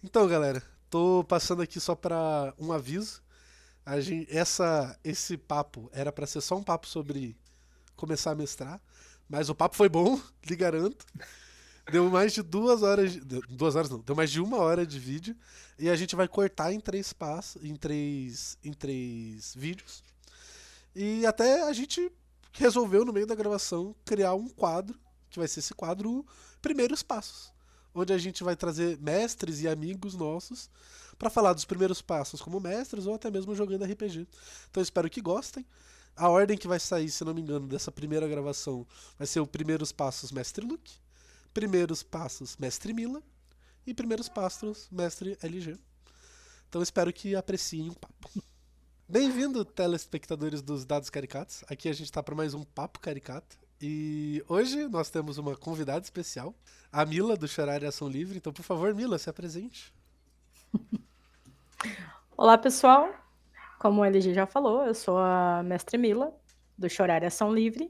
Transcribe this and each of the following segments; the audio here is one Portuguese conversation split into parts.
Então, galera, tô passando aqui só para um aviso. Esse papo era para ser só um papo sobre começar a mestrar, mas o papo foi bom, lhe garanto. Deu mais de 2 horas, 2 horas não, deu mais de 1 hora de vídeo e a gente vai cortar em três passos, em três vídeos. E até a gente resolveu no meio da gravação criar um quadro, que vai ser esse quadro Primeiros Passos, onde a gente vai trazer mestres e amigos nossos para falar dos primeiros passos como mestres ou até mesmo jogando RPG. Então espero que gostem. A ordem que vai sair, se não me engano, dessa primeira gravação vai ser o Primeiros Passos Mestre Luke, Primeiros Passos Mestre Mila e Primeiros Passos Mestre LG. Então espero que apreciem o papo. Bem-vindo, telespectadores dos Dados Caricatos. Aqui a gente está para mais um Papo Caricato. E hoje nós temos uma convidada especial, a Mila, do Chorar e Ação Livre. Então, por favor, Mila, se apresente. Olá, pessoal. Como o LG já falou, eu sou a Mestre Mila, do Chorar e Ação Livre,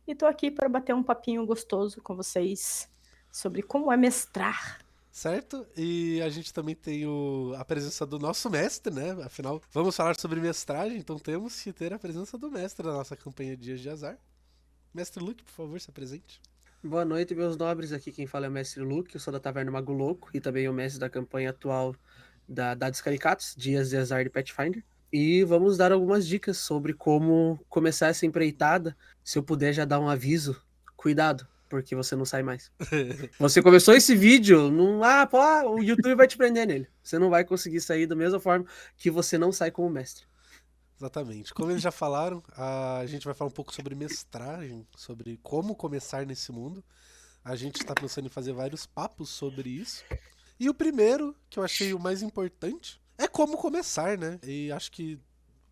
e estou aqui para bater um papinho gostoso com vocês sobre como é mestrar. Certo? E a gente também tem a presença do nosso mestre, né? Afinal, vamos falar sobre mestragem, então temos que ter a presença do mestre na nossa campanha Dias de Azar. Mestre Luke, por favor, se apresente. Boa noite, meus nobres. Aqui quem fala é o Mestre Luke, eu sou da Taverna Mago Louco e também o mestre da campanha atual da Dados Caricatos, Dias de Azar de Pathfinder. E vamos dar algumas dicas sobre como começar essa empreitada. Se eu puder já dar um aviso, cuidado, porque você não sai mais. Você começou esse vídeo, o YouTube vai te prender nele. Você não vai conseguir sair da mesma forma que você não sai como mestre. Exatamente. Como eles já falaram, a gente vai falar um pouco sobre mestragem, sobre como começar nesse mundo. A gente está pensando em fazer vários papos sobre isso. E o primeiro, que eu achei o mais importante, é como começar, né? E acho que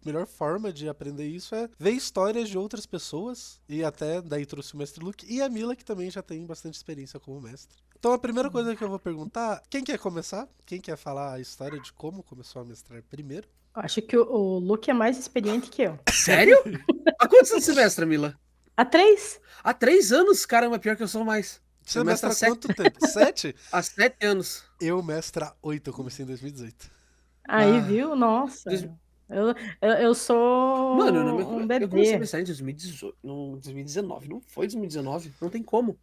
a melhor forma de aprender isso é ver histórias de outras pessoas. E até daí trouxe o mestre Luke e a Mila, que também já tem bastante experiência como mestre. Então a primeira coisa que eu vou perguntar, quem quer começar? Quem quer falar a história de como começou a mestrar primeiro? Acho que o Luke é mais experiente que eu. Sério? Há quantos anos você mestra, Mila? Há 3? Há 3 anos? Caramba, pior que eu sou mais. Você Eu mestro há mestra há sete, quanto tempo? 7? há 7 anos. Eu mestro há 8, eu comecei em 2018. Aí, Ah, viu? Nossa. dois- Eu Mano, sou um eu comecei a bebê. mestrar em 2018, no 2019, não foi 2019, não tem como.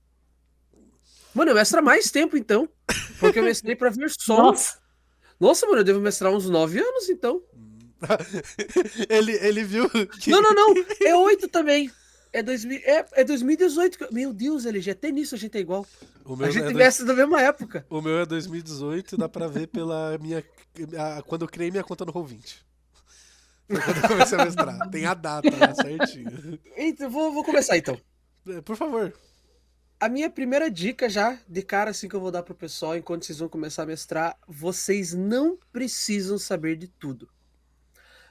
Mano, eu mestro há mais tempo então, porque eu mestrei pra Verson. Nossa. Nossa, mano, eu devo mestrar uns 9 anos então. ele viu que. Não, não, não, é 8 também. É 2018. Meu Deus, LG, até nisso a gente é igual. O A meu é gente dois... mestra da mesma época. O meu é 2018 e dá pra ver pela minha. Quando eu criei minha conta no Roll20. Foi quando eu comecei a mestrar. Tem a data lá certinho. Eita, vou começar então. Por favor. A minha primeira dica já, de cara assim que eu vou dar pro pessoal, enquanto vocês vão começar a mestrar, vocês não precisam saber de tudo.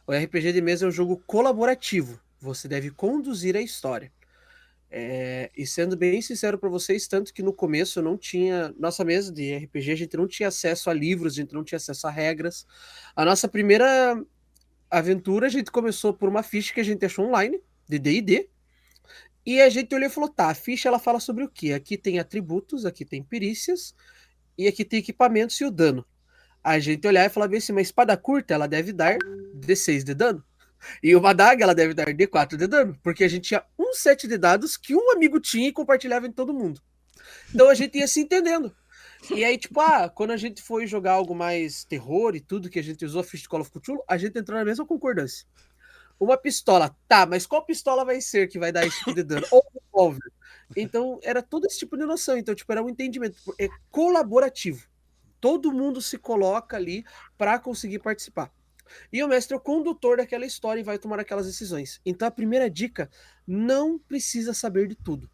O RPG de mesa é um jogo colaborativo. Você deve conduzir a história. E sendo bem sincero para vocês, tanto que no começo eu não tinha. Nossa mesa de RPG, a gente não tinha acesso a livros, a gente não tinha acesso a regras. A nossa primeira aventura, a gente começou por uma ficha que a gente achou online, de DD. E a gente olhou e falou: tá, a ficha ela fala sobre o quê? Aqui tem atributos, aqui tem perícias, e aqui tem equipamentos e o dano. A gente olhar e falar bem assim: uma espada curta ela deve dar D6 de dano. E uma adaga ela deve dar D4 de dano, porque a gente tinha um set de dados que um amigo tinha e compartilhava em todo mundo. Então a gente ia se entendendo. E aí, tipo, quando a gente foi jogar algo mais terror e tudo, que a gente usou a ficha de Call of Cthulhu, a gente entrou na mesma concordância. Uma pistola, tá, mas qual pistola vai ser que vai dar esse tipo de dano? Ou um revólver. Então, era todo esse tipo de noção. Então, tipo, era um entendimento. É colaborativo. Todo mundo se coloca ali para conseguir participar. E o mestre é o condutor daquela história e vai tomar aquelas decisões. Então a primeira dica, não precisa saber de tudo.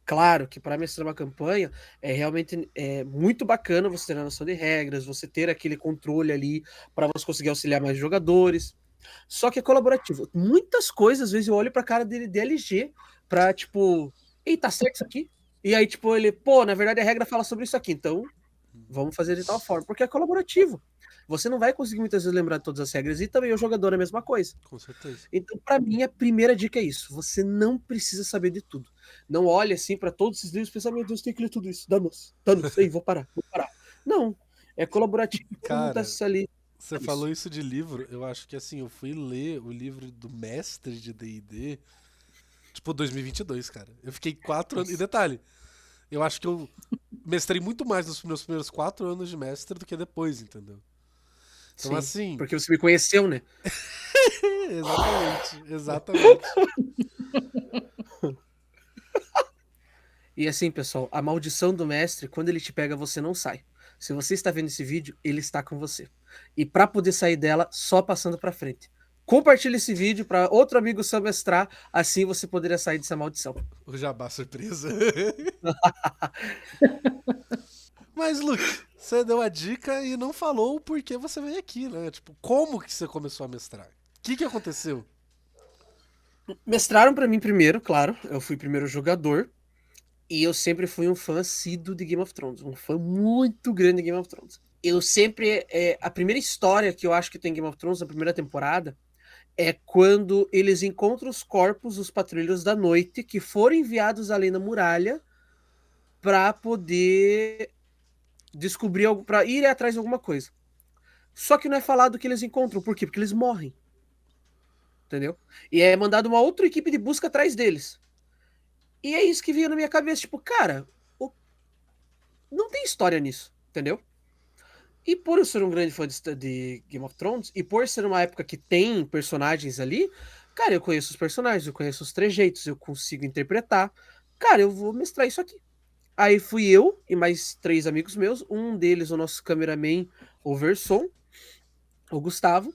Claro que para mestrar uma campanha é realmente muito bacana você ter a noção de regras, você ter aquele controle ali para você conseguir auxiliar mais jogadores. Só que é colaborativo. Muitas coisas, às vezes eu olho para cara dele de LG para tipo, ei, tá certo isso aqui? E aí tipo ele, pô, na verdade a regra fala sobre isso aqui, então vamos fazer de tal forma, porque é colaborativo. Você não vai conseguir muitas vezes lembrar de todas as regras e também o jogador é a mesma coisa. Com certeza. Então, para mim, a primeira dica é isso. Você não precisa saber de tudo. Não olhe assim para todos esses livros e pense, meu Deus, tem que ler tudo isso. Danos, danos. Ei, vou parar, vou parar. Não. É colaborativo, todo mundo tá Cara, ali. você falou isso de livro, eu acho que assim, eu fui ler o livro do mestre de D&D, tipo, 2022, cara. Eu fiquei 4 anos. E Nossa. detalhe, eu acho que eu mestrei muito mais nos meus primeiros 4 anos de mestre do que depois, entendeu? Então, Sim, assim, porque você me conheceu, né? exatamente, exatamente. E assim, pessoal, a maldição do mestre, quando ele te pega, você não sai. Se você está vendo esse vídeo, ele está com você. E para poder sair dela, só passando para frente. Compartilhe esse vídeo para outro amigo seu mestrar, assim você poderia sair dessa maldição. O jabá surpresa. Mas, Luke, você deu a dica e não falou o porquê você veio aqui, né? Tipo, como que você começou a mestrar? O que aconteceu? Mestraram para mim primeiro, claro. Eu fui primeiro jogador. E eu sempre fui um fã assíduo de Game of Thrones. Um fã muito grande de Game of Thrones. Eu sempre. A primeira história que eu acho que tem em Game of Thrones, na primeira temporada, é quando eles encontram os corpos dos patrulheiros da noite que foram enviados além da muralha para poder descobrir algo, para ir atrás de alguma coisa. Só que não é falado o que eles encontram, por quê? Porque eles morrem. Entendeu? E é mandado uma outra equipe de busca atrás deles. E é isso que veio na minha cabeça, tipo, cara, não tem história nisso, entendeu? E por eu ser um grande fã de Game of Thrones, e por ser uma época que tem personagens ali, cara, eu conheço os personagens, eu conheço os trejeitos, eu consigo interpretar. Cara, eu vou mestrar isso aqui. Aí fui eu e mais 3 amigos meus, um deles o nosso cameraman, o Verson, o Gustavo,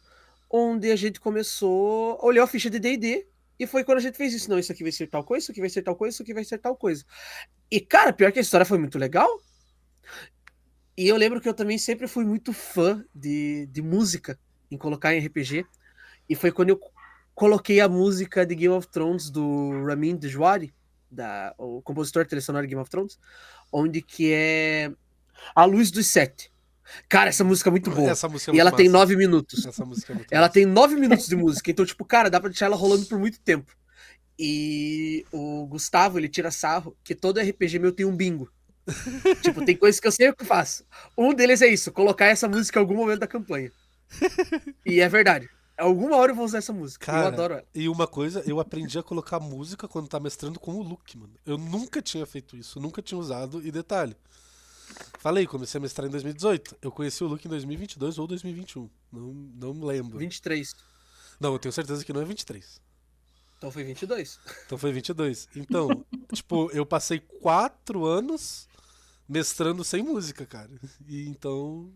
onde a gente começou a olhar a ficha de D&D, e foi quando a gente fez isso. Não, isso aqui vai ser tal coisa, isso aqui vai ser tal coisa, isso aqui vai ser tal coisa. E, cara, pior que a história foi muito legal. E eu lembro que eu também sempre fui muito fã de música, em colocar em RPG. E foi quando eu coloquei a música de Game of Thrones do Ramin Djawadi, o compositor trilha sonora de Game of Thrones, onde que é A Luz dos Sete. Cara, essa música é muito boa. Essa música é E muito ela tem massa. 9 minutos. Essa música é muito Ela massa. tem 9 minutos de música. Então, tipo, cara, dá pra deixar ela rolando por muito tempo. E o Gustavo, ele tira sarro que todo RPG meu tem um bingo. Tipo, tem coisas que eu sei o que eu faço. Um deles é isso, colocar essa música em algum momento da campanha. E é verdade. Alguma hora eu vou usar essa música. Eu Cara, adoro ela. e uma coisa, eu aprendi a colocar música quando tá mestrando com o Luke, mano. Eu nunca tinha feito isso, nunca tinha usado. E detalhe, falei, comecei a mestrar em 2018. Eu conheci o Luke em 2022 ou 2021. Não me lembro. 23. Não, eu tenho certeza que não é 23. Então foi 22. Então foi 22. Então, tipo, eu passei 4 anos mestrando sem música, cara. E então,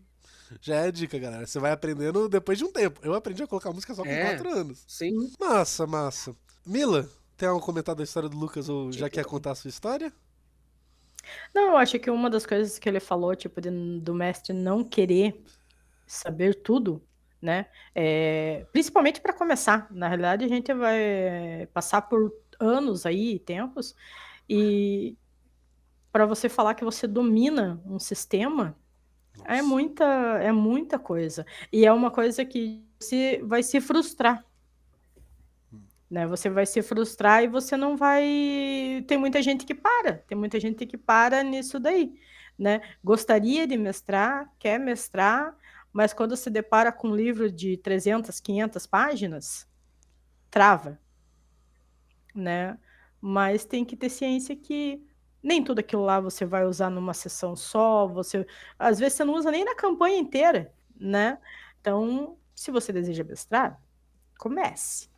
já é a dica, galera. Você vai aprendendo depois de um tempo. Eu aprendi a colocar música só com 4 anos. Sim. Massa, massa. Mila, tem algo comentado da história do Lucas ou já quer contar a sua história? Não, eu acho que uma das coisas que ele falou, tipo, do mestre não querer saber tudo, né? Principalmente para começar. Na realidade, a gente vai passar por anos aí, tempos, e para você falar que você domina um sistema, é Nossa. muita coisa. E é uma coisa que você vai se frustrar. Né? Você vai se frustrar e você não vai. Tem muita gente que para, tem muita gente que para nisso daí, né? Gostaria de mestrar, quer mestrar, mas quando se depara com um livro de 300, 500 páginas, trava, né? Mas tem que ter ciência que nem tudo aquilo lá você vai usar numa sessão só, às vezes você não usa nem na campanha inteira, né? Então, se você deseja mestrar, comece.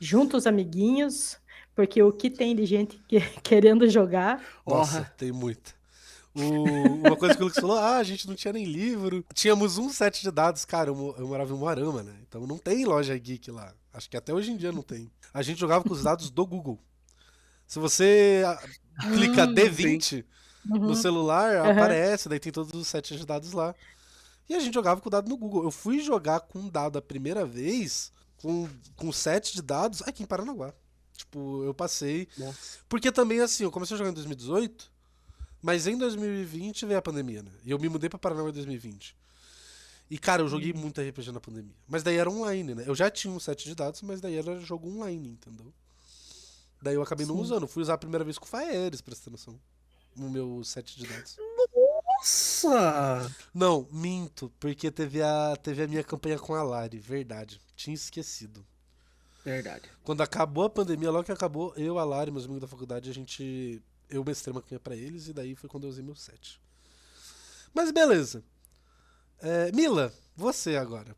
Junta os amiguinhos, porque o que tem de gente querendo jogar. Nossa, tem muita. Uma coisa que o Lucas falou, a gente não tinha nem livro. Tínhamos um set de dados, cara, eu morava em Moarama, né? Então não tem loja geek lá. Acho que até hoje em dia não tem. A gente jogava com os dados do Google. Se você clica D20 no celular, aparece, daí tem todos os sets de dados lá. E a gente jogava com o dado no Google. Eu fui jogar com um dado a primeira vez, com 7 de dados, aqui em Paranaguá. Tipo, eu passei. Nossa. Porque também, assim, eu comecei a jogar em 2018, mas em 2020 veio a pandemia, né? E eu me mudei pra Paranaguá em 2020. E, cara, eu joguei muito RPG na pandemia. Mas daí era online, né? Eu já tinha um set de dados, mas daí era jogo online, entendeu? Daí eu acabei não usando. Fui usar a primeira vez com o Faeres, pra você ter noção. No meu set de dados. Nossa! Não, minto, porque teve a minha campanha com a Lari, verdade. Tinha esquecido. Verdade. Quando acabou a pandemia, logo que acabou, eu, a Lari, meus amigos da faculdade, eu mestrei uma campanha pra eles e daí foi quando eu usei meu set. Mas beleza. Mila, você agora.